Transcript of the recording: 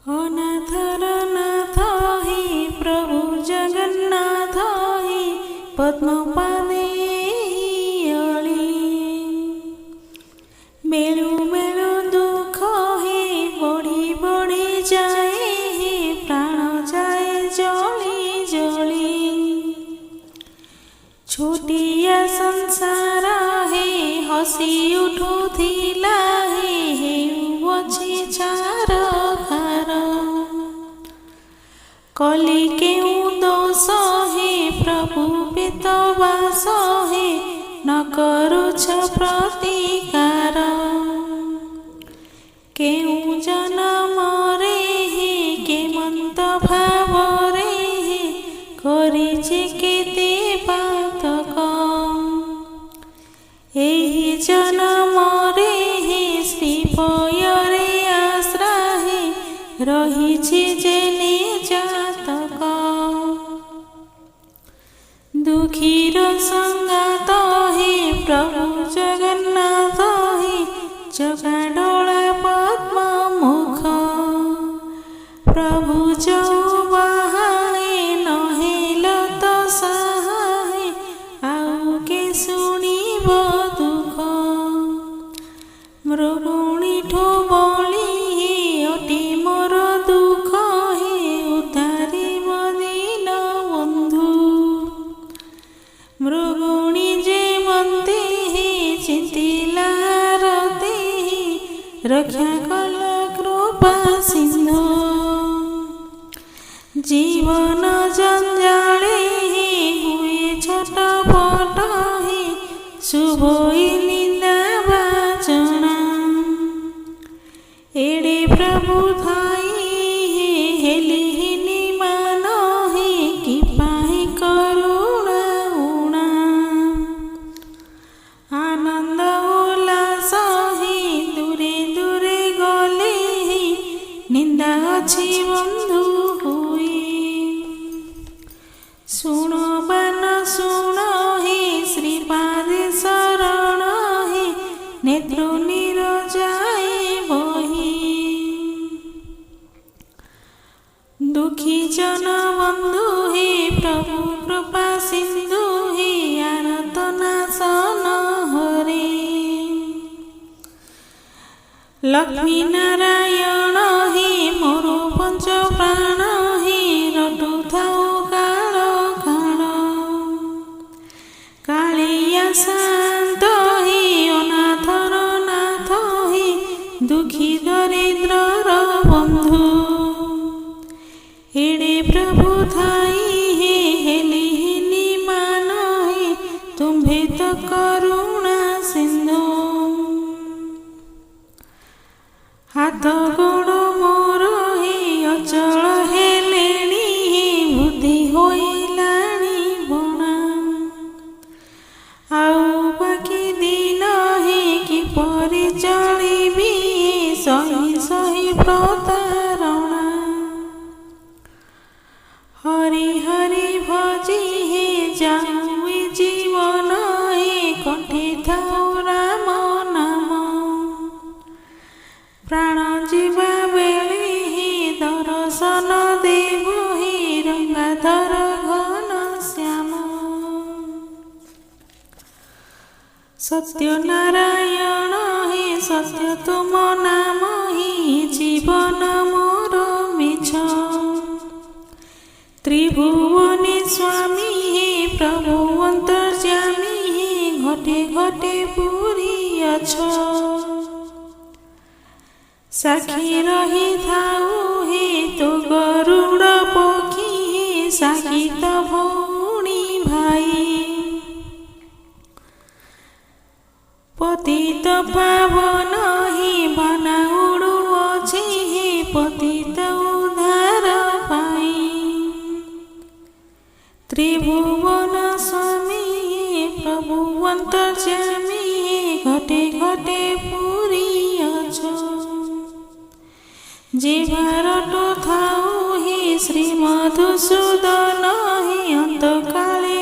अनाथर नाथ हि प्रभु जगन्नाथ हि पद्मपादे अळी। मेलु मेलु दुख हे बढ़ी बढ़ी जाए हे प्राण जाए जली जली। छोटिया संसार हे हसी उठुथिला हे अछि चार खार। कली केउ दोष हे प्रभु पेतवास हे न करुछ प्रतिकार। केउ जन्म रे हे केमंत भाव रे हे करिछे केते पातक। एहि जन्म रे हे श्रीपयरे आश्रा हे रहिछे जेने जातक। दुखीर संगात हे प्रभु जगन्नाथ हे जगाडोला पद्म मुख। प्रभु जौबाहे नहेल तो सहाय आउ के शुणिब दुख। मृगुणी ठो बली हे अति मोर दुख हे उद्धारिब दीन बंधु। मृगुणी जे मन्ते हे चिंतिला रते हे रक्षा कल कृपा सिंधु। जीवन जंजाले हे हुए छटपट हे शुभई निंदा वाचना। एड़े प्रभु थाई हे हेलिहिनी मान हे कि पाहि करुणा उणा। आनंद उल्लास हे दूरे दूरे गले हे निंदा अछि बंधु हुई। सुण बान सुण हे श्रीपादे शरण हे नेत्र नीर जाए बही। दुखी जन बंधु हे प्रभु कृपा सिंधु हे आरत नाशन हरे। लक्ष्मी नारायण हे मोर पंच प्राण हे रटु थाउ काल काल। कालिया शांत हे अनाथर नाथ हे दुखी दरिद्रर बंधु। एड़े प्रभु थाई हे हेलिहिनी मान हे तुम्भे तो करुणा सिंधु। हाथ गोड़ मोर हे अचल हेलेणी हे बुद्धि होइलाणी बणा। आउ बाकी दिन हे किपरि चलिबी सही सही प्रतारणा। हरि हरि भजी हे जाऊ जीवन हे कंठे थाउ राम नाम। प्राण जीवा बेले हे दर्शन देव हे रंगाधर घन श्याम। सत्य नारायण हे सत्य तुम नाम हे जीवन मोर मिछ। त्रिभुवने स्वामी हे प्रभु अंतर्यामी हे घटे घटे पूरी अछ। साक्षी रही थाऊ हे तो गरुड़ पक्षी हे साकित भौणी भाई। पतित पावन हे बाना उड़ुअछि हे पतित उद्धार पाई। त्रिभुवन स्वामी हे प्रभु अंतर्यामी हे घटे घटे पूरी अछ। जीवारटो थाऊ हे श्री मधुसूदन हे अंतकाले